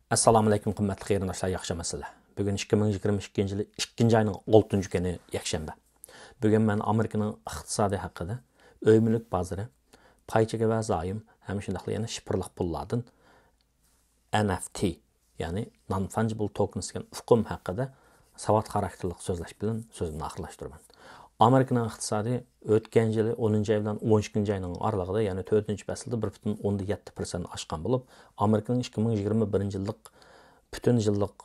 Assalomu alaykum qimmatli qarindoshlar, yaxshimisizlar? Bugun 2022 yili 2 ayning 6 kuni yakshanba. Bugun men Amerikaning iqtisodiy haqida, uy mulk bozori, paychaga va zoim, ham shundaqla yana shifrliq pullardan NFT, ya'ni non-fungible tokens degan uqum haqida savat xarakterli so'zlash bilan so'zimni oxirlashtiraman. Amerikaning iqtisodi o'tgan yili 10-oy bilan 12 oyning oralig'ida, ya'ni 4-faslda 1.7% oshgan bo'lib, Amerikaning 2021-yillik butun yillik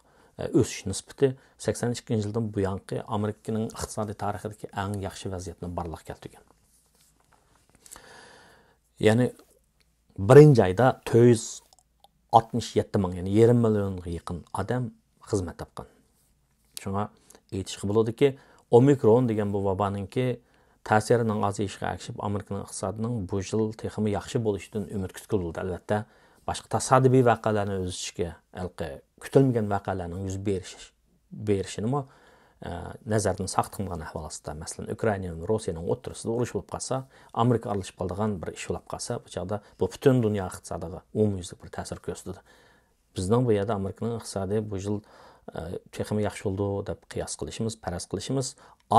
o'sish nisbati 82-yildan buyongi Amerikaning iqtisodiy tarixidagi eng yaxshi vaziyatni barliqqa keltirgan. Ya'ni birinchi oyda 467 ming, ya'ni 20 millionga yaqin odam xizmat topgan. Shunga aytishga bo'ladiki, Omikron degan bu vabaningki ta'sirining ozayishiga ergashib, Amerikaning iqtisodining bu yil texmi yaxshi bo'lishidan umid kutildi. Albatta, boshqa tasodifiy voqealarni o'zishga, kutilmagan voqealarning yuz berishini nazardan saqlangan ahvol ostida, masalan, Ukraina va Rossiyaning o'rtasida urush bo'lib qolsa, Amerika aralashib qolgan bir ish bo'lib qolsa, bu chaqda bu butun dunyo iqtisodiga umumyuzlik bir ta'sir ko'rsatadi. Bizning bu yerda Amerikaning iqtisodi bu yil texmi yaxshi bo'ldi deb qiyos qilishimiz, faraz qilishimiz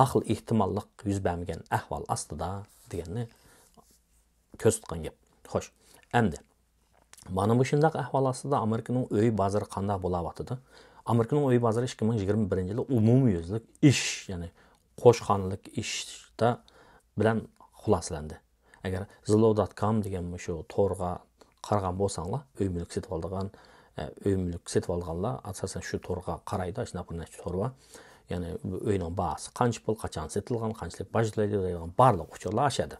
aql ehtimollik yuz bermagan ahvol ostida deganni ko'rsatgan gap. Xo'sh, endi mana bu shundaq ahvol ostida Amerikaning uy bozori qanday bo'layotdi? Amerikaning uy bozori 2021-yilda umumyuzlik ish, ya'ni qo'shxonalik ishda bilan xulosalandi. Agar zillow.com degan shu to'rga qaragan bo'lsanglar, uy mulk setib olganlar asosan shu to'rga qaraydi, shunaqa bir necha to'r bor. Ya'ni uyning bahsi qancha pul, qachon setilgan, qanchalik bajlaydi degan barliq uchurlar oshadi.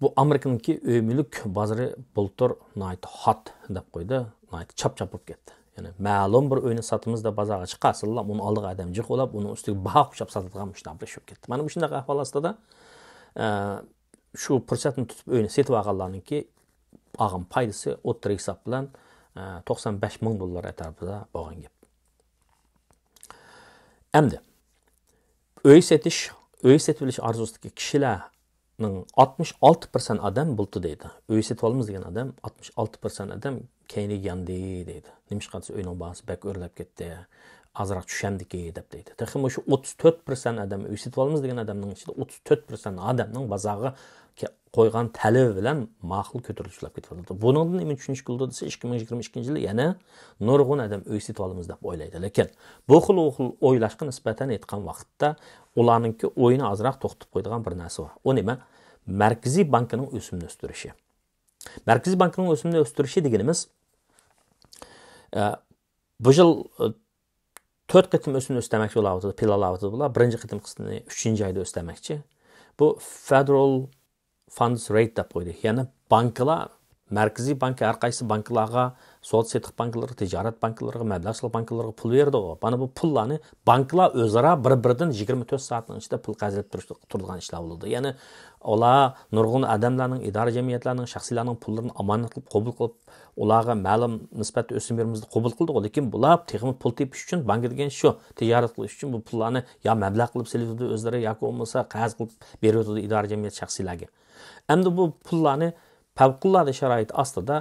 Bu Amerikaniki uy mulk bozori bultur night hot deb qo'ydi, night chap-chap bo'lib ketdi. Ya'ni ma'lum bir uyni sotamiz deb bozorga chiqasizlar, uni oldiga adam jiqolab, uni ustiga baho qo'shib sotadigan mushtari tushib ketdi. Mana bu shunday ahvol ostida shu fursatni tutib uyni setib olganlarningki ağın paydası o'ttir hisob bilan 95 ming dollar atrofida bo'lgan gap. Endi uy setib olish orzusidagi kishilarning 66% odam bulti deydi. Uy setib olamiz degan odam 66% odam keyinga yandi deydi. Nimishqa desa uyning bahsi bak o'rlab ketdi, azroq tushamdiki deb deydi. Texmi shu 34% odam uy setib olamiz degan odamning ichida 34% odamning bozorga qo'ygan talabi bilan ma'qul ko'tarilishlar ketyapti. Buningdan nima tushunish bo'ldi desa 2022-yil yana nurg'un odam uy setib olamiz deb o'ylaydi. Lekin bu xil o'ylashga nisbatan aytgan vaqtda ularningki o'yini azroq to'xtatib qo'ydigan bir narsa bor. O nima? Markaziy bankining o'simni o'stirishi. Markaziy bankining o'simni o'stirishi deganimiz bu yil 4 qitim o'simni o'stamoqchi bo'lyapti, pilolayapti bular. Birinchi qitim qismini 3-oyda o'stamoqchi. Bu Federal Funds Rate deb qo'ydi. Ya'ni banklar, markaziy bank har qaysi banklarga, sotsial banklarga, tijorat banklarga, mablag' banklarga pul berdi. Mana bu pullarni banklar o'zaro bir-biridan 24 soatning ichida pul qazilib turadigan ishlar bo'ldi. Ya'ni ular nurg'un odamlarning, idora jamiyatlarning, shaxsiylarning pullarini omonat qilib, qabul qilib, ularga ma'lum nisbatda o'sim berimizni qabul qildi. Lekin bular texnik pul tepish uchun bank degan shu, tijorat qilish uchun bu pullarni yo mablag' qilib seladi o'zlari yoki bo'lmasa qaz qilib beradi idora jamiyat shaxsiylarga. Endi bu pullarni favqulodda sharoit ostida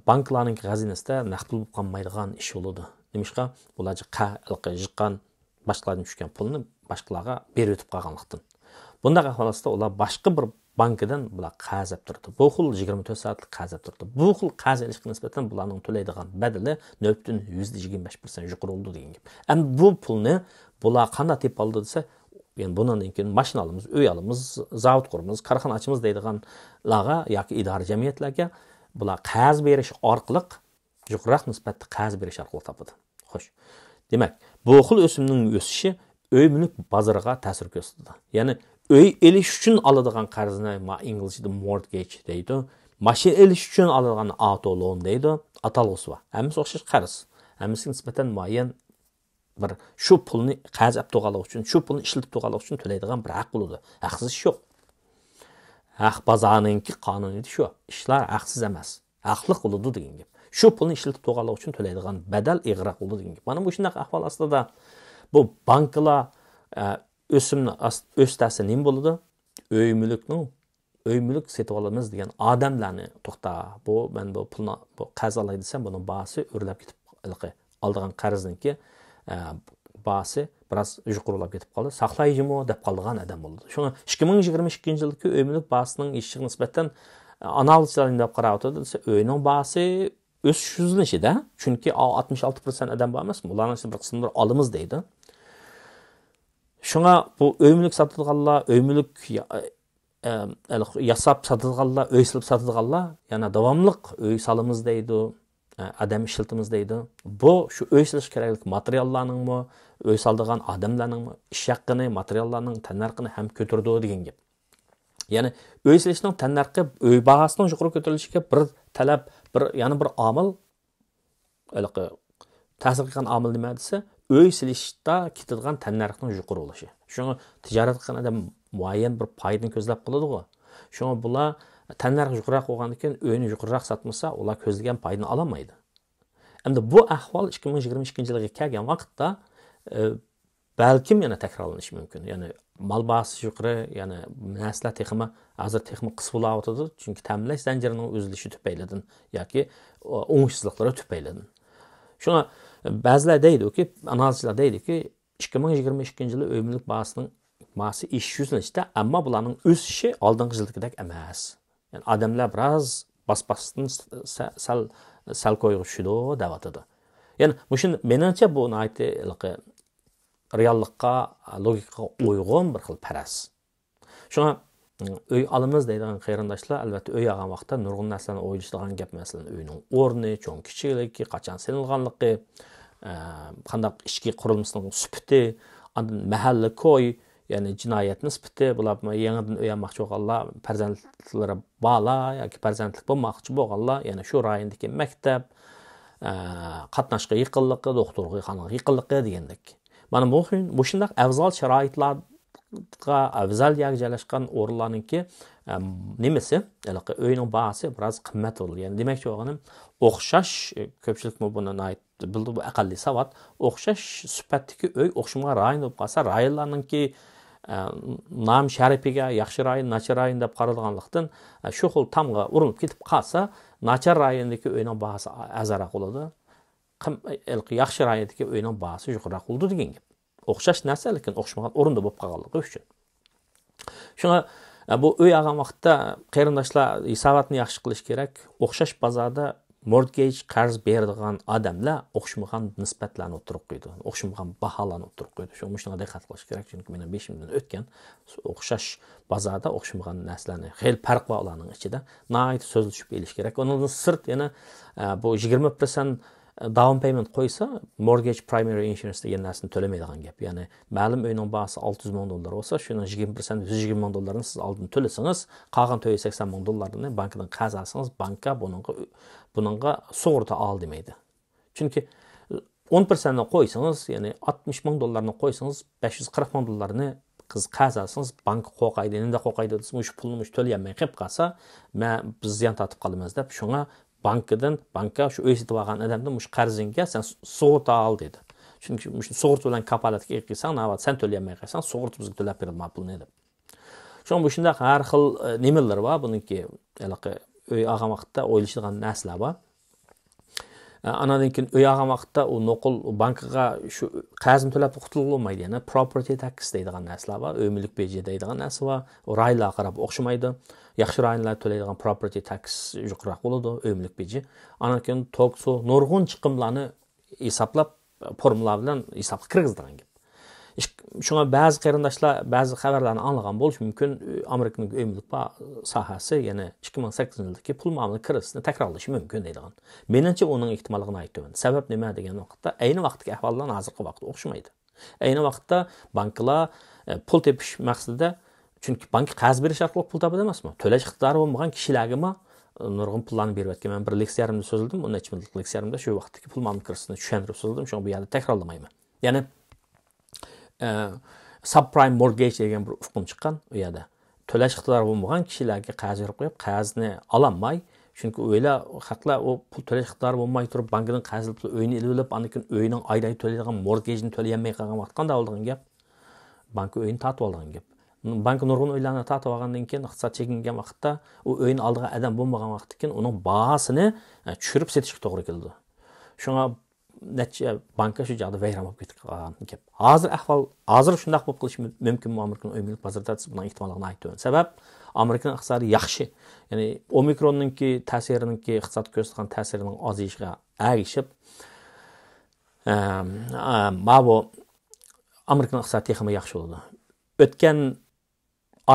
banklarning xazinasida naqd pul bo'lib qolmaydigan ish bo'ladi. Nimishqa ularga jiqqan boshqalardan tushgan pulni boshqalarga berib o'tib qolganlikdan. Bunday ahvolda ular boshqa bir bankidan bular qazab turdi. Bu xil 24 soatlik qazab turdi. Bu xil qazilishga nisbatan bularning to'laydigan badali 0.25% yuqori bo'ldi degan gap. Endi bu pulni bular qanday tepib oldi desa, yani bundan keyin mashina olamiz, uy olamiz, zavod quramiz, korxona ochamiz deydiganlarga yoki idora jamiyatlarga bular qarz berish orqali yuqoriroq nisbatda qarz berish orqali topadi. Xo'sh. Demak, bu xil o'simning o'sishi uy mulk bozoriga ta'sir ko'rsatadi. Ya'ni uy elish uchun oladigan qarzni inglizchada mortgage deydi. Mashina elish uchun oladigan auto loan deydi. Atalg'usi bor. Hammasi o'xshash qarz. Hammasi nisbatan muayyan bir shu pulni qazab to'g'aliq uchun, shu pulni ishlatib to'g'aliq uchun to'laydigan bir haq bo'ladi. Haqsiz yo'q. Haq bozorininki qonuniyati shu. Ishlar haqsiz emas. Haqliq bo'ladi degan gap. Shu pulni ishlatib to'g'aliq uchun to'laydigan badal ig'roq bo'ladi degan gap. Mana bu shunday ahvol ostida bu banklar o'simni o'stasi nima bo'ladi? Uy mulkning öy mülk setib olamiz degan odamlarni to'xta, men bu pulni qarz olay desam, buning bahsi o'rlab ketib oldigan qarzniki bahsi biroz yuqorilab ketib qoldi. Saqlayjimi deb qolgan odam bo'ldi. Shunga 2022-yildagi öy mülk bahsining ishiga nisbatan analizlar deb qarab o'tdi desa, uyning bahsi o'sish yuzlanishida, chunki 66% odam bor emas, ularning bir qismini olamiz deydi. Şuna bu öy mülk satılğanlar, öy mülk yasap satılğanlar, öy silip satılğanlar, yani davamlıq öy salımız deydi, adam işletimiz deydi. Bu şu öy silish keraklik materiallarning mı, öy saldığan adamlarning mı, ish haqqini, materiallarning tannarqini ham ko'tardi degan gap. Yani öy silishning tannarqi öy bahasining yuqori ko'tarilishiga bir talab, yani bir omil, ta'sir qilgan omil nima desa, öy silishda ketadigan tannarxning yuqori bo'lishi. Shuni tijorat qilgan odam muayyan bir foydani ko'zlab qoladi-ku. Shuni bular tannarx yuqoriroq bo'lgandan keyin uyni yuqoriroq satmasa, ular ko'zlagan foydani ola olmaydi. Endi bu ahvol 2022-yilga kelgan vaqtda balkim yana takrorlanishi mumkin. Ya'ni mal bahsi yuqori, ya'ni narsalar texmi hozir texmi qisib bo'layotdi, chunki ta'minlash zanjirining uzilishi tufaylidan yoki o'ngsizliklari tufaylidan. Shuna ba'zilar deydi-ki, analizchilar deydi-ki, 2022-yil öy mülk bahsi ish yuzlanishda, ammo bularning o'sishi oldingi yildagidek emas. Yani odamlar biroz bas-basdan sal qo'yib tushdi deb atadi. Yani menimcha bu reallikqa, logikaga uyg'un bir xil faraz. Shunga öy alamiz deydigan qarindoshlar albatta öy olgan vaqtda nurg'un narsalarni o'ylashadigan gap, masalan, uyning o'rni, cho'ng kichikligi, qachon selinganligi, qanday ichki qurilmasining sifati, mahalla ko'y, ya'ni jinoyat nisbati, bular yangidan uy olmoqchi bo'lganlar, farzandlari bola yoki farzandlik bo'lmoqchi bo'lganlar, ya'ni shu rayondagi maktab, qatnashga yaqinligi, doktorga yaqinligi degandek. Mana bu shunday afzal sharoitlarga afzal joylashgan o'rinlarningki nimasi, uyning bahsi biroz qimmat bo'ldi. Ya'ni demakchi bo'lganim, o'xshash ko'pchilik buni bildi, bu aqlli savat, o'xshash sifatdagi uy o'xshamagan rayon bo'lib qolsa, rayonlarningki nom sharifiga yaxshi rayon, nachar rayon deb qaralganlikdan shu xil tamga urinib ketib qolsa, nachar rayondagi uyning bahsi azroq bo'ladi. Yaxshi rayondagi uyning bahsi yuqoriroq bo'ldi degan gap. O'xshash narsa, lekin o'xshamagan o'rinda bo'lib qolganligi uchun. Shunga bu uy olgan vaqtda qarindoshlar hisobotni yaxshi qilish kerak. O'xshash bozorda mortgage qarz beradigan odamlar o'xshamagan nisbatlarni o'tirib qo'ydi, o'xshamagan baholarni o'tirib qo'ydi. Shunga diqqat qilish kerak, chunki mening 5 yildan o'tgan o'xshash bozorda o'xshamagan narsalarni, xil farq bor ularning ichida nihoyat so'zlashib elish kerak. Undan sirt yana bu 20% down payment qo'ysa, mortgage primary insurance degan narsani to'lamaydigan gap. Ya'ni ma'lum uyning bahsi 600 ming dollar bo'lsa, shuni 20% 120 ming dollarni siz oldin to'lasangiz, qolgan 480 ming dollarni bankdan qarz olsangiz, banka buningga sug'urta ol demaydi. Chunki 10% ni qo'ysangiz, ya'ni 60 ming dollarni qo'ysangiz, 540 ming dollarni qarz olsangiz, bank qo'qaydi, endi qo'qaydi desa, shu pulni to'layolmay qolib qolsa, biz ziyon tortib qolamiz deb, shunga banka shu o'y setib olgan odamdan mush qarzingga sen sug'urta ol dedi. Chunki mush sug'urta bilan kapolatga qilsang, navbat sen to'layolmay qolsang, sug'urta bizga to'lab beradi pulni deb. Shunga bu shunday har xil nimalar bor, buniki uy olgan vaqtda o'ylashadigan narsalar bor. Anadan keyin uy olgan vaqtda u noqul bankaga shu qarzni to'lab qutulib bo'lmaydi. Ya'ni property tax deydigan narsalar bor, uy mulk beji deydigan narsa bor. U rayonlarga qarab o'xshamaydi. Yaxshi rayonlar to'laydigan property tax yuqoriroq bo'ladi, uy mulk beji. Anadan keyin toksu nurg'un chiqimlarni hisoblab, formula bilan hisobga kirgizadigan gap. Shunga ba'zi qarindoshlar ba'zi xabarlarni anglagan bo'lishi mumkin. Amerikaning uy mulk sohasi yana 2008-yildagi pul muomala kirisini takrorlashi mumkin deydigan. Menimcha uning ehtimolligini aytaman. Sabab nima degan vaqtda ayni vaqtdagi ahvollar hozirgi vaqtda o'xshamaydi. Ayni vaqtda banklar pul tepish maqsadida, chunki bank qarz berish orqali pul topadi emasmi? To'lash iqtidori bo'lmagan kishilarga nurg'un pullarni berib o'tgan. Men bir leksiyarimda so'zladim, unda ichimlik leksiyarimda shu vaqtdagi pul muomala kirisini tushuntirib so'zladim. Shuni bu yerda takrorlamayman. Ya'ni subprime mortgage degan bir hukm chiqqan u yerda. To'lash iqtidori bo'lmagan kishilarga qarz berib qo'yib, qarzni ololmay, chunki o'ylar haqlar u pul to'lash iqtidori bo'lmay turib, bankdan qarz olib, uyni ilib olib, anikin uyning oyday to'laydigan mortgageni to'layolmay qolgan vaqt qanday bo'lgan gap? Bank uyini tatib olgan gap. Bank nurg'un uylarni tatib olgandan keyin iqtisod chekingan vaqtda u uyni oldiga adam bo'lmagan vaqtdan keyin uning bahosini tushirib setishga to'g'ri keldi. Shunga necha banka shu joyda vayron bo'lib ketgan gap. Hozir shunday bo'lib qilish mumkinmi Amerikaning uy mulk bozorida? Bundan ehtimolligini aytdim. Sabab Amerikaning iqtisodi yaxshi. Ya'ni omikronninki ta'sirininki iqtisodga ko'rsatgan ta'sirining ozayishiga ergishib, bu Amerikaning iqtisodi texnik yaxshi bo'ldi. O'tgan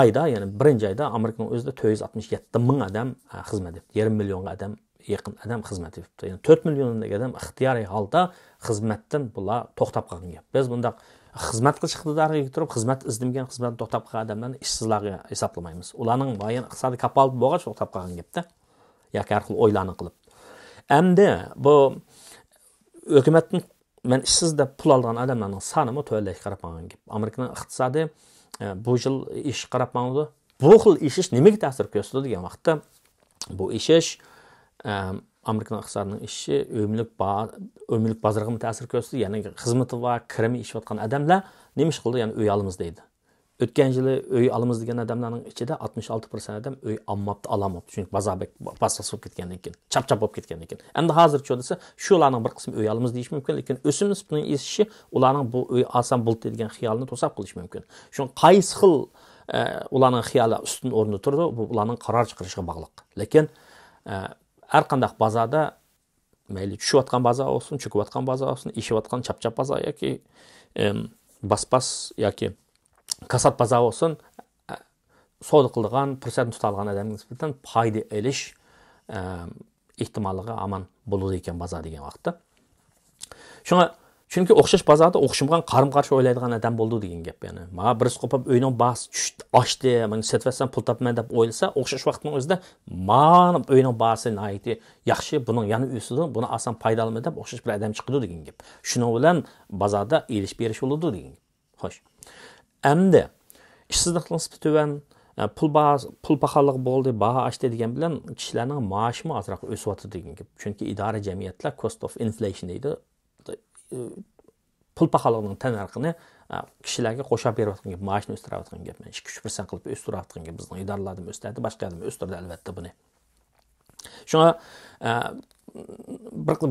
ayda, ya'ni birinchi ayda Amerikaning o'zida 467 ming odam xizmat etdi. 2 million odam yaqin odam xizmat etdi. Ya'ni 4 milliondagi odam ixtiyoriy holda xizmatdan bular to'xtab qolgan gap. Biz bunda xizmat qilish iqtidoriga turib, xizmat izlamagan, xizmat to'xtab qolgan odamlarni ishsizlarga hisoblamaymiz. Ularning muayyan iqtisodiy kapolat bo'lgach to'xtab qolgan gapda. Yoki har xil o'ylarni qilib. Endi bu hukumatning men ishsiz deb pul olgan odamlarning sonimi to'g'rilashga qarab qolgan gap. Amerikaning iqtisodi bu yil ish qarab mangdi. Bu xil ishish nimaga ta'sir ko'rsatdi degan vaqtda bu ishish Amerikaning iqtisodining ishi o'yinlik bozoriga ta'sir ko'rsatdi. Ya'ni xizmati va kirimi ishlayotgan odamlar nima ish qildi? Ya'ni uy olamiz deydi. O'tgan yili uy olamiz degan odamlarning ichida 66% odam uy olmabdi. Chunki bozor bosib ketgandan keyin, chap-chap bo'lib ketgandan keyin. Endi hozircha desa, shularning bir qismi uy olamiz deyish mumkin, lekin o'sim nisbatining esishi ularning bu uy olsam bo'ldi degan xiyolini to'sab qilish mumkin. Shu qaysi xil ularning xiyoli ustun o'rnida turdi, bu ularning qaror chiqarishiga bog'liq. Lekin har qanday bozorda mayli tushayotgan bozor olsin, cho'kayotgan bozor olsin, ishayotgan chap-chap bozor yoki bas yoki kasat bozor olsin, savdo qilgan, fursatni tutalgan odamga nisbatan foyda olish ehtimoliga aman bo'ladi ekan bozor degan vaqtda. Chunki o'xshash bozorda o'xshamagan qarim-qarshi o'ylaydigan odam bo'ldi degan gap. Ya'ni mana birisi qo'pib uyning bahsi tushdi, oshdi, men setvasan pul topmayman deb o'ylasa, o'xshash vaqtning o'zida mana uyning bahsi nihoyatda yaxshi, buning yana ustidan buni oson foydalanma deb o'xshash bir odam chiqdi degan gap. Shuning bilan bozorda elish berish bo'ladi degan. Xo'sh. Endi ishsizlikning nisbati tuvan, pul pahalılık bo'ldi, baho oshdi degan bilan kishilarning maoshimi ozroq o'syapti degan gap. Chunki idora jamiyatlar cost of inflation deydi. Pul pahalılığının tanarxini kishilarga qo'shib berayotgan gap, maoshni o'stirayotgan gap. 2-3% qilib o'stirayotgan gap. Bizning idoralarimiz o'stiradi, boshqa ham o'stirdi albatta buni. Shunga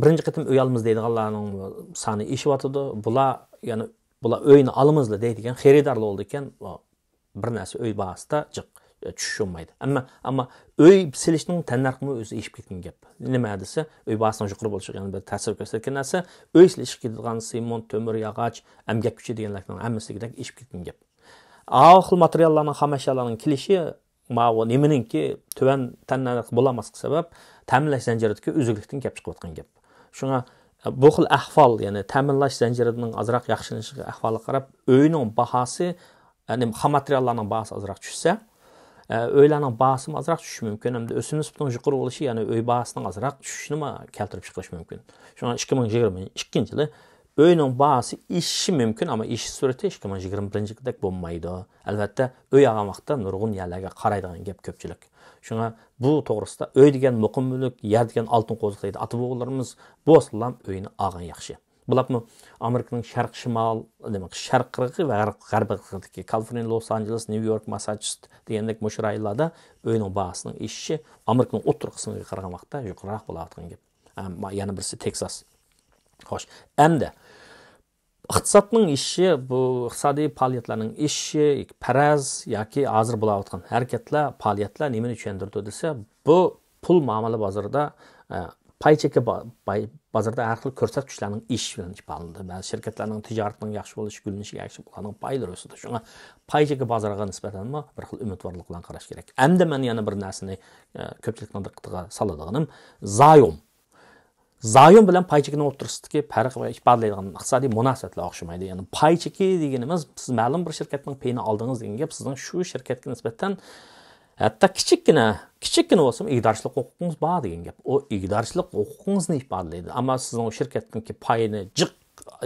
birinchi qitim uy olamiz deydiganlarning soni eshiyotidir. Bular uyni olamizlar deydigan xaridorlar oldi ekan, bir narsa uy bahasida tushunmaydi. Ammo uy silishning tanarxini o'zi eshib ketgan gap. Nima desa, uy bahasining yuqori bo'lishi yana bir ta'sir ko'rsatgan narsa, uy silish ketadigan semont, temir, yog'och, amgak kuchi deganlarning hammasigidek eshib ketgan gap. Xil materiallarning, xom ashyolarning kelishi ma'vo nimaninki tuvan tanarx bo'lamaslik sabab ta'minlash zanjiridagi uzuklikdan gap chiqayotgan gap. Shunga bu xil ahvol, ya'ni ta'minlash zanjirining ozroq yaxshilanishiga ahvoliga qarab, uyning bahasi, ya'ni xom materiallarning bahasi ozroq tushsa, uylarning bahasi ozroq tushishi mumkin. Hamda o'sim nisbatining yuqori bo'lishi, ya'ni uy bahasining ozroq tushishini keltirib chiqish mumkin. Shunga 2022-yili uyning bahasi ishishi mumkin, ammo ish surati 2021-yildek bo'lmaydi. Albatta, uy olgan vaqtda nurg'un yerlarga qaraydigan gap ko'pchilik. Shunga bu to'g'risida uy degan muqim mulk, yer degan oltin qo'ziq deydi. Ata-bobolarimiz bu aslan uyni olgan yaxshi. Bularmi Amerikaning sharq-shimol, demak, sharq qirg'i va g'arb qirg'idagi Kaliforniya, Los Angeles, New York, Massachusetts degandek mushroylarda uyning bahasining ishishi Amerikaning o'rta qismiga qaragan vaqtda yuqoriroq bo'layotgan gap. Yana birisi Texas. Xo'sh, endi iqtisodning ishi, bu iqtisodiy faoliyatlarning ishi, faraz yoki hozir bo'layotgan harakatlar, faoliyatlar nimani tushuntirdi desa, bu pul muomala bozorida paycheka bozorda har xil ko'rsatkichlarning ish bilan ifodalandi. Ba'zi shirkatlarning tijoratining yaxshi bo'lishi, gulnishiga yaxshi bo'lganining paylari o'sdi. Shunga paycheka bozoriga nisbatan bir xil umidvorlik bilan qarash kerak. Endi men yana bir narsani ko'pchilikning diqqatiga soladiganim Zayom bilan paychekning o'rtasidagi farq va ifodalaydigan iqtisodiy munosabatlar o'xshamaydi. Ya'ni paycheki deganimiz siz ma'lum bir shirkatning payini oldingiz degan gap sizning shu shirkatga nisbatan hatto kichikgina bo'lsa ig'dorchilik huquqingiz bor degan gap. O ig'dorchilik huquqingizni ifodalaydi. Ammo sizning o shirkatning payini jiq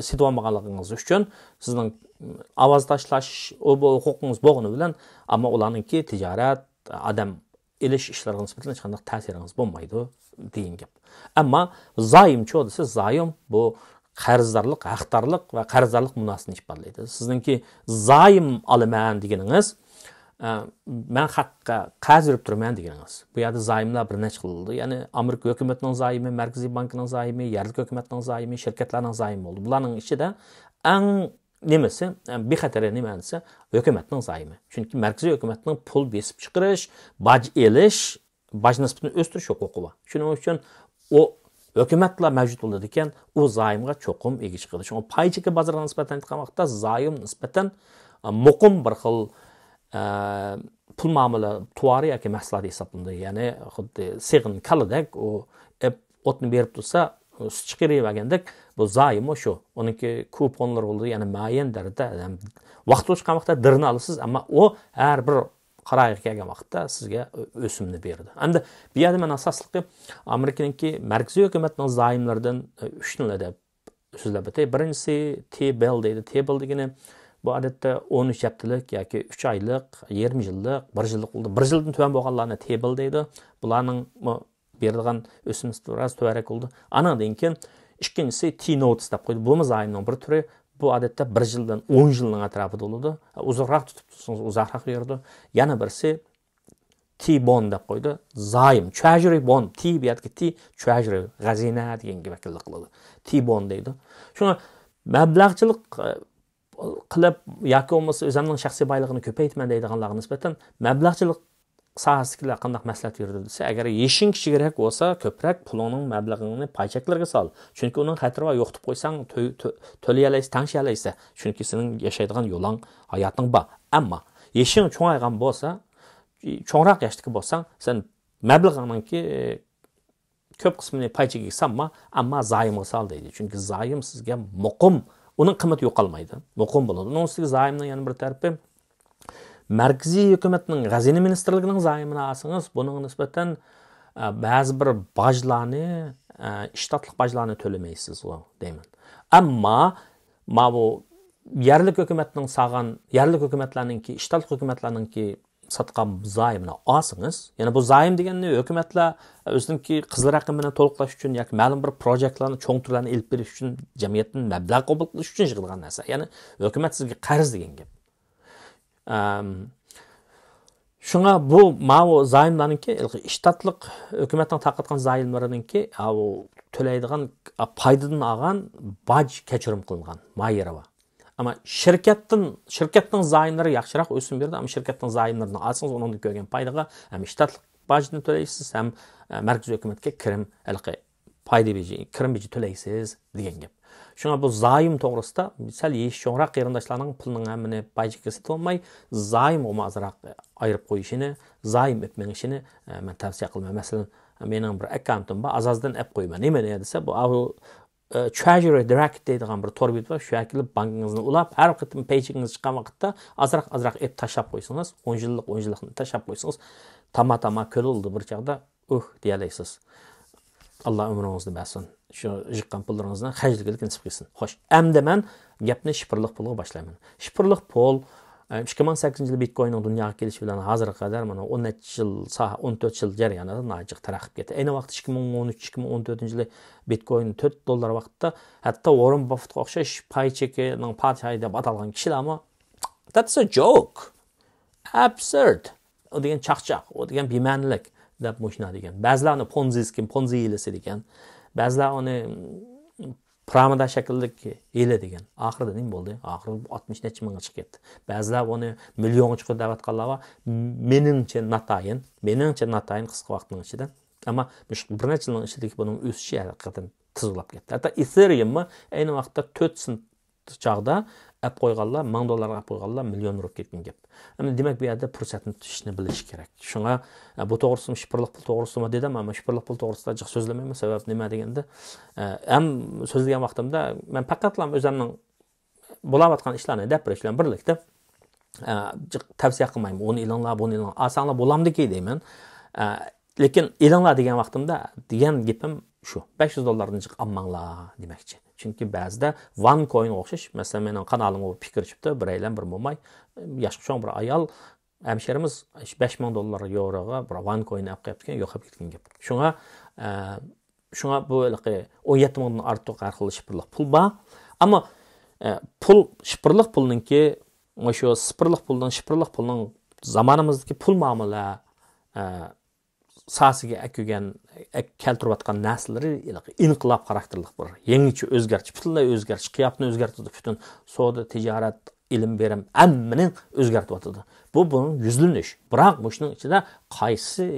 setib olmaganligingiz uchun sizning ovoz tashlash huquqingiz bo'lgani bilan, ammo ularningki tijorat, odam elish ishlariga nisbatan hech qanday ta'siringiz bo'lmaydi degan gap. Ammo zoyimchi desa, zoyim bu qarzdorlik, haqdorlik va qarzdorlik munosabatini ifodalaydi. Sizningki zoyim olaman deganingiz Ben haqqa qaz verib turman deganingiz. Bu yerda zayımlar bir neçə qılındı. Yəni Amerika hökumətinin zayımı, Mərkəzi Bankının zayımı, yerli hökumətinin zayımı, şirkətlərin zayımı oldu. Bunların içində ən nemesi, bir xətərə nemənsə hökumətinin zayımı. Çünki Mərkəzi hökumətinin pul besib çıxırış, bac eliş, bac nisbətini östürüş hüququ var. Şunun üçün o hökumətlə mövcud olur ikən o zayımğa çoxum egi çıxırdı. Çünki payçıqı bazarına nisbətən etdiğin vaxtda zayım nisbətən muqim bir xil pul muomala tuvari yoki mahsulot hisoblanadi. Ya'ni xuddi sig'in kalidek o otni berib tursa chiqarayvergandek bu zaim shu. Uniki kuponlar bo'ldi, ya'ni muayyan darajada vaqt o'tgan vaqtda dirni olasiz, ammo o har bir qarorga kelgan vaqtda sizga o'simni berdi. Endi bu yerda men asosligi Amerikaniki markaziy hukumatning zaimlaridan 3 nima deb so'zlab o'tay. Birinchisi T-bill deydi. T-bill degani bu odatda 13 haftalık yoki 3 oylik, 20 yillik, 1 yillik bo'ldi. 1 yildan tuvan bo'lganlarni T-bill deydi. Bularning berilgan o'sim biroz tuvarak bo'ldi. Anadan keyin ikkinchisi T-notes deb qo'ydi. Bu zaimning bir turi. Bu odatda 1 yildan 10 yilning atrofida bo'ladi. Uzoqroq tutib tursangiz uzoqroq beradi. Yana birisi T-bond deb qo'ydi. Zaim, treasury bond, T bu yerda T treasury, xazina deganga vakillik qiladi. T-bond deydi. Shuni mablag'chilik qilib yoki bo'lmasa o'zimning shaxsiy boylig'ini ko'paytman deydiganlarga nisbatan mablag'chilik sohasiga qanday maslahat berdi desa, agar yeshing kichikroq bo'lsa, ko'proq pulingning mablag'ingni paychaklarga sol. Chunki uning xatiri va yo'q deb qo'ysang, to'layalaysiz, tangshalaysiz. Chunki sening yashaydigan yo'ling, hayoting bor. Ammo yeshing cho'ngaygan bo'lsa, cho'ngroq yashdagi bo'lsang, sen mablag'ingni ko'p qismini paychaga solma, ammo zaimga sol deydi. Chunki zaim sizga muqim, uning qiymati yo'qolmaydi. Muqim bo'ladi. Uning ustiga zaimning yana bir tarafi Mərkəzi hökumətinin Xəzinə Ministerliğinin zayımını alsanız, bunun nisbətən bəzi bir bajlarını, iştatlıq bajlarını töləməyəsiniz deyman. Amma bu yerlik hökumətinin sağan, yerlik hökumətlərinin ki, iştatlıq hökumətlərinin ki satqan zayımını alsanız, yəni bu zayım degəni hökumətlər özünün ki qızıl rəqəmini toluqlaş üçün, yoki məlum bir proyektlərini, çoğ türlərini elib beriş üçün, cəmiyyətin məbləğ qəbul qilish üçün yığılğan narsa. Yəni hökumət sizə qarz degan gap. Şuna bu ma'vo zayimlarninki ishtatliq hukumatning tarqatgan zayimlarininki to'laydigan foydadan olgan baj kechirim qilingan mayera bor. Ammo shirkatning zayimlari yaxshiroq o'sim berdi, ammo shirkatning zayimlarini olsangiz undan ko'rgan foydaga ham ishtatliq bajni to'laysiz, ham markaziy hukumatga kirim beji to'laysiz degan gap. Şuna bu zayım to'g'risida misal cho'ngroq qarindoshlarning pulining hammani paychiga setib olmay, zayım azroq ayirib qo'yishini, zayım etmengishini men tavsiya qilaman. Masalan, mening bir akkauntim bor, azazdan app qo'yman. Nima desa, bu Treasury Direct deydigan bir tor bit bor. Shu yerga bankingizni ulab, har qitim paychigingiz chiqqan vaqtda azroq app tashlab qo'ysangiz, 10 yillikni tashlab qo'ysangiz, tama ko'lildi bir chaqda, deyalaysiz. Allah ömrünüzü bəsin. Şu jiqqan pullarınızdan xərcligilik nisib qilsin. Xoş. Əmdə mən gapni şifrliq pulga başlayman. Şifrliq pul 2008-yilda Bitcoinning dunyoga kelishi bilan hozirga qadar mana 14 yil jarayonida najiq taraqqib ketdi. Ayni vaqt 2013-2014-yili Bitcoin $4 vaqtda hatto Warren Buffettga o'xshash paychekining padşahı deb atalgan kishilar ama that's a joke. Absurd. O degan chaqchaq, o degan bema'nilik deb mushna degan. Ba'zilarni Ponzi hilasi degan. Ba'zilar uni piramida shaklidagi hila degan. Oxirida nima bo'ldi? Oxirida 60 necha mingga chiqib ketdi. Ba'zilar uni millionga chiqib da'vatganlar va meningcha natayin qisqa vaqtning ichida. Ammo bir necha yilning ichidagi buning o'sishi haqiqatan tezlab ketdi. Hatto Ethereum ayni vaqtda 4 sent chaqda app qo'yganlar, $1000 app qo'yganlar million urib ketgan gap. Endi demak bu yerda fursatni tutishni bilish kerak. Shunga bu to'g'risida shifrliq pul to'g'risida dedim, ammo shifrliq pul to'g'risida jiq so'zlamayman. Sabab nima deganda, ham so'zlagan vaqtimda men faqatlam o'zimning bo'layotgan ishlarni deb berish bilan birlikda tavsiya qilmayman. Uni ilonlar, buni ilonlar osonlar bo'lamdiki deyman. Lekin ilonlar degan vaqtimda degan gapim shu. $500 jiq olmanglar demakchi. Çünkü ba'zida OneCoin o'xshash, masalan mening kanalimga fikr chiqdi, bir aylan bir mo'may, yoshqishon bir ayol hemşerimiz $5000 euroga bir OneCoin olib qo'yibdi, yo'qolib ketgan gap. Shunga bu 17 mingdan ortiq orqali shifrliq pul bor. Ammo pul shifrliq pulninki o'sha shifrliq pulning zamanımızdaki pul muomala sasiga akügen keltirayotgan narsalari inqilob xarakterlik bir yangicha o'zgarch, butunlay o'zgarch, qiyofani o'zgartirdi, butun savdo, tijorat, ilm berim hammaning o'zgartirdi. Bu bunun yuzlanish. Biroq shuning ichida qaysi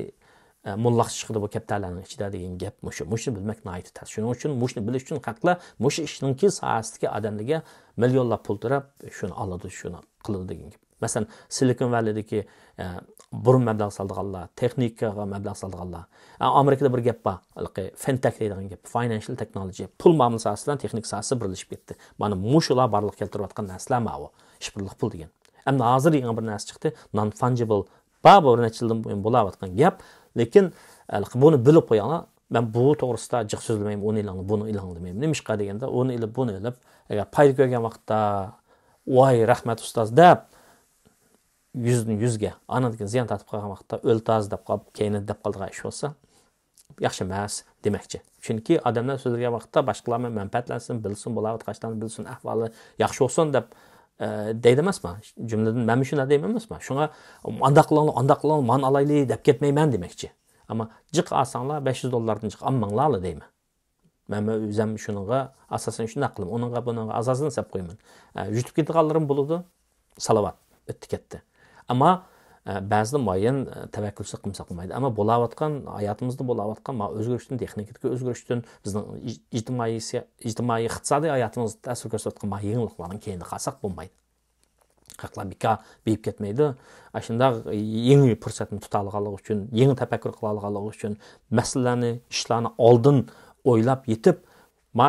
mullaq chiqdi bu kapitallarning ichida degan gap mushni bilmak nihoyat tas. Shuning uchun mushni bilish uchun haqla mush ishninki sohasidagi odamlarga millionlab pul to'lab shuni oladi, shuni qiladi degan gap. Masalan, Silicon Valley'dagi burun mablag' soldiganlar, texnikaga mablag' soldiganlar. Amerikada bir gap bor, fintech deydigan gap, financial technology, pul muomala sohasi bilan texnik sohasi birlashib ketdi. Mana mushular barliq keltirayotgan narsalar ma'vo, ishbirlik pul degan. Endi hozir yangi bir narsa chiqdi, non fungible, bir necha yildan buyon bo'layotgan gap, lekin buni bilib qo'yinglar. Ben bu to'g'risida jiq so'zlamayman, uni ilang, buni ilang demayman. Nimishqa deganda, uni ilib, buni ilib, agar payda ko'rgan vaqtda voy rahmat ustoz deb yuzga anadan ziyon tatib qolgan vaqtda o'ltaz deb qolib, keyin deb qoldigan ish bo'lsa, yaxshi emas demakchi. Chunki odamlar so'zlagan vaqtda boshqalarga manfaatlansin, bilsin, bo'layotganlarni bilsin, ahvoli yaxshi bo'lsin deb deydi emasmi? Jumladan men shuni deyman emasmi? Shunga andaqlan, man alayli deb ketmayman demakchi. Ama jiq alsanglar $500 jiq almanglar deyman. Men o'zim shuningga asosan shunday qildim. Onunga buningga asosini sep qo'yman. Yutib ketganlarim bo'ladi, salovat o'tdi ketdi. Ama ba'zida muayyan tavakkülsizlik qilmasa qilmaydi. Ama bo'layotgan hayotimizda bo'layotgan o'zgarishdan, texnik o'zgarishdan, bizning ijtimoiy iqtisodiy hayotimizda ta'sir ko'rsatgan yangiliklarning keyinda qolsak bo'lmaydi. Haqlar beyib ketmeydi. Aşında yeni fırsatını tutalığalığı için, yeni tefekkür kılalığı için, meselelerni, işlerini aldın oylap yetip,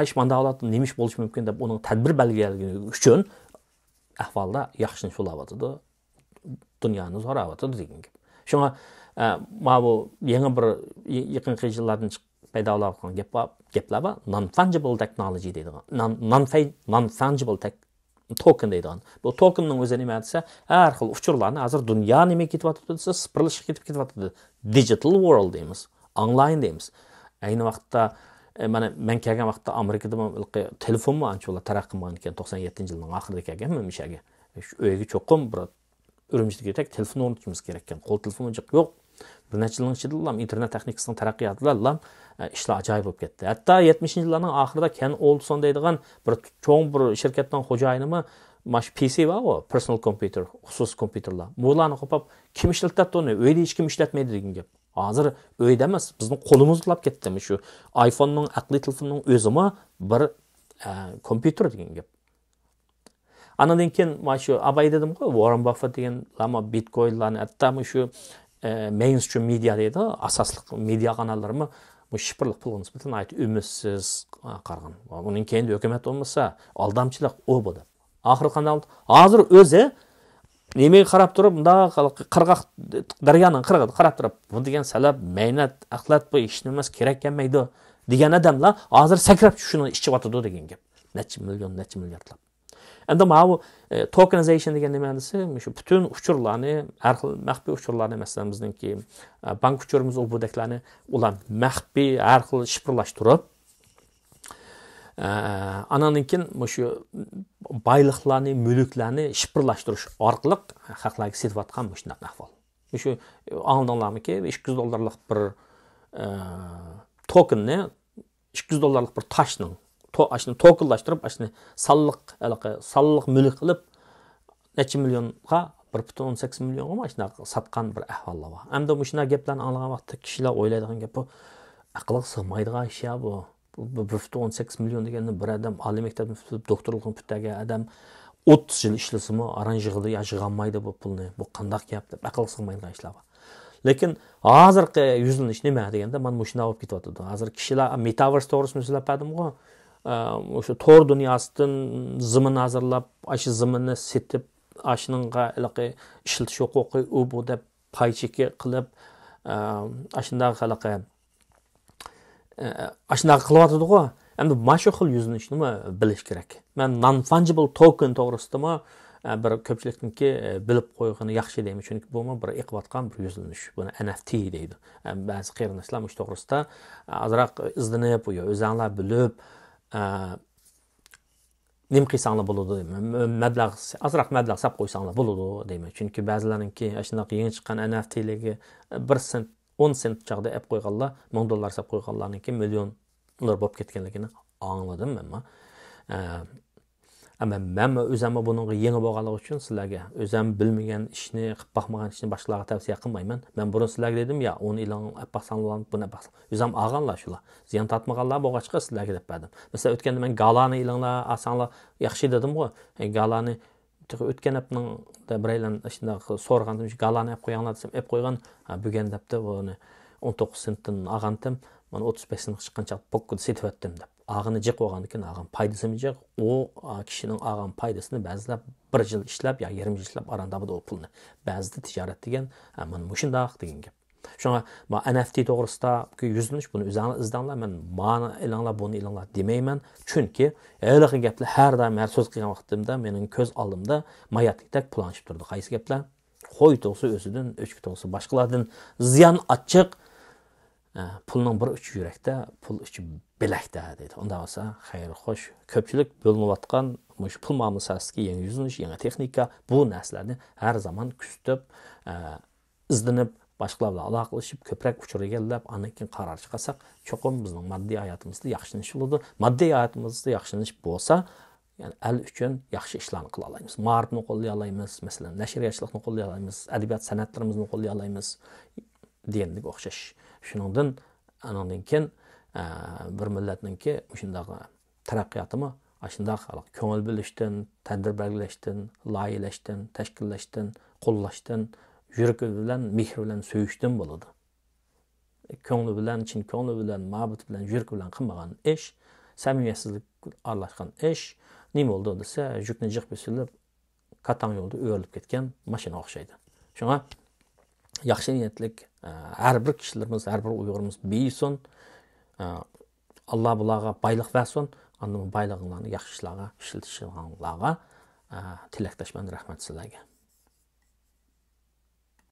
iş mandağılatı neymiş buluş mümkün de onun tedbir belgeliliği için ahvalda yaxşınış olavatıdı, dünyanın zor avatıdı degen gibi. Şuna bu yeni bir yakın yıllardan payda olan gepler var, non-fungible technology deydi. Non-fungible token deydigan. Bu tokenning o'zi nima desa, har xil uchurlarni hozir dunyo nima ketyapti desa, sipirilishib ketyapti. Digital world deymiz, online deymiz. Ayni vaqtda mana men kelgan vaqtda Amerikada telefonmi ancha taraqqiyman ekan 97-yilning oxirida kelganman mishaga. Uyga cho'qim bir Urumchiga tek telefon o'rnatishimiz kerak ekan. Qo'l telefoni yo'q. Bir necha yilning ichida internet texnikasining taraqqiyotida ishlar ajoyib bo'lib ketdi. Hatto 70-yillarning oxirida Ken Olson deydigan bir cho'ng bir shirkatning xo'jayinimi mash PC va personal computer, xusus kompyuterlar. Bularni qo'pib kim ishlatadi uni? Uyda hech kim ishlatmaydi degan gap. Hozir uyda emas, bizning qo'limiz uxlab ketdimi shu iPhone'ning aqli telefonining o'zimi bir kompyuter degan gap. Anadan keyin shu abay dedim-ku, Warren Buffett degan lama Bitcoin'larni hatto shu mainstream media deydi, asosli media kanallarimi bu shifrlik pulga nisbatan umidsiz qargan. Uning keyin hukumat bo'lmasa, aldamchilik o bo'ldi. Oxiri qanday oldi? Hozir o'zi nimaga qarab turib, bunda qirg'oq daryoning qirg'og'iga qarab turib, bu degan salab, mehnat, axlat bu ishni emas, kerak emaydi degan odamlar hozir sakrab shuni ishchiyotdi degan gap. Necha milliardlab. Endi bu tokenization degan nima desa, shu butun uchurlarni, har xil maxfiy uchurlarni, masalan bizningki bank uchurimiz obudaklarni ular maxfiy har xil shifrlashtirib, andan keyin shu boyliqlarni, mulklarni shifrlashtirish orqali xalqlarga setayotgan shunday ahvol. Shu oldinlarniki $200 bir tokenni, $200 bir toshning ashni tokenlashtirib, ashni salliq mulk qilib necha millionga 1.18 millionga ashna satgan bir ahvollar bor. Hamda shuna gaplarni anglagan vaqtda kishilar o'ylaydigan gap bu aqlga sig'maydigan ish ya bu. 1.18 million deganda bir odam oliy maktabni bitirib doktorlikni bitirgan odam 30 yil ishlasimi aranjig'ida yashig'olmaydi bu pulni. Bu qanday gap deb aqlga sig'maydigan ishlar bor. Lekin hozirgi yuzlanish nima deganda men shuna olib ketyapti. Hozir kishilar metaverse to'g'risida so'zladim-ku. O'sha tor dunyosidan zimin hazırlab, aşı ziminni setib, aşınınğa işletish huquqi u bu deb pay cheki qilib, ashunday qilyotdi-ku. Endi mana shu xil yuzlanishni bilish kerak. Men non-fungible token to'g'risida bir ko'pchilikniki bilib qo'ygani yaxshi deyman, chunki bu bir iqvatgan bir yuzlanish. Buni NFT deydi. Ba'zi qarindoshlar shu to'g'risida azroq izlanib, o'zinglar bilib nima qilsanglar bo'ladi deyman. Mablag' azroq mablag' sap qo'ysanglar bo'ladi deyman. Chunki ba'zilarninki shunaqa yangi chiqqan NFT'ligi 1 sent 10 sent chaqda ep qo'yganlar $1000 sap qo'yganlarniki millionlar bo'lib ketganligini angladim men. Ama men o'zimni buningga yangi bo'lganligi uchun sizlarga o'zim bilmagan ishni, qilib baxmagan ishni boshqalarga tavsiya qilmayman. Men burun sizlarga dedim ya, 10 ilan apaqsanlar, buni apaqsan. O'zim olganlar shular. Ziyon tatmaganlar bo'lg'achqa sizlarga deb berdim. Masalan, o'tganda men galani ilanglar olsanglar yaxshi dedim-ku. Galani o'tgan apning biraylan shunday so'rgandim, galani olib qo'yinglar desam, olib qo'ygan. Bugun debdi buni 19 sentdan olgandim. Mana 35 sent chiqqancha pokkud setib etdim deb. Ağını cık olgandan ağın paydası mı cık? O kişinin ağın paydasını bazılar 1 yıl işlep ya 20 yıl işlep aranda bu da o pulunu. Bazıda ticaret degen, men muşundaq degen gep. Şoňa NFT toğrusida yüzleniş bunu üzerine izdanlar, men bana elanlar bunu elanlar demeymen. Çünkü öyle gepler her daim her söz qilgan vaqtimda mening ko'z oldimda mayatlikdek planşib turdi. Qaysi gepler? Qo'y to'g'si o'zidan, o'chki to'g'si boshqalardan ziyon achchiq. Pulning bir uchi yurakda, pul uchi bilakda deydi. Onda bo'lsa, xayr, xo'sh, ko'pchilik bo'linayotgan mush pul muomalasasiga yangi yuzlanish, yangi texnika bu narsalarni har zaman kutib, izlanib, boshqalar bilan aloqalashib, ko'proq uchur egallab, andan keyin qaror chiqarsak, cho'qim bizning moddiy hayotimizda yaxshilanish bo'ladi. Moddiy hayotimizda yaxshilanish bo'lsa, yani el uchun yaxshi ishlarni qila olamiz. Ma'rifni qo'llay olamiz, masalan, nashriyatchilikni qo'llay olamiz, adabiyot san'atlarimizni qo'llay olamiz degandek o'xshash. Shuningdan andan keyin bir millatninki shunday taraqqiyotimi shunday ko'ngil bilishdan, tadbir belgilashdan, loyihalashdan, tashkillashdan, qo'llashdan, yurak bilan, mehr bilan söýüşdən bo'ladi. Ko'ngli bilan, chin ko'ngli bilan, ma'bud bilan, yurak bilan qilmagan ish, samimiyatsizlik aralashgan ish nima bo'ldi desa, yukni jiq besilib, qatan yo'lda o'rilib ketgan mashina o'xshaydi. Shunga yaxshi niyatlik har bir kishilarimiz, har bir uyg'urimiz beyson, Allah bularga bayliq versin, andan baylig'inglarni yaxshi ishlarga ishlatishinglarga tilakdoshman, rahmat sizlarga.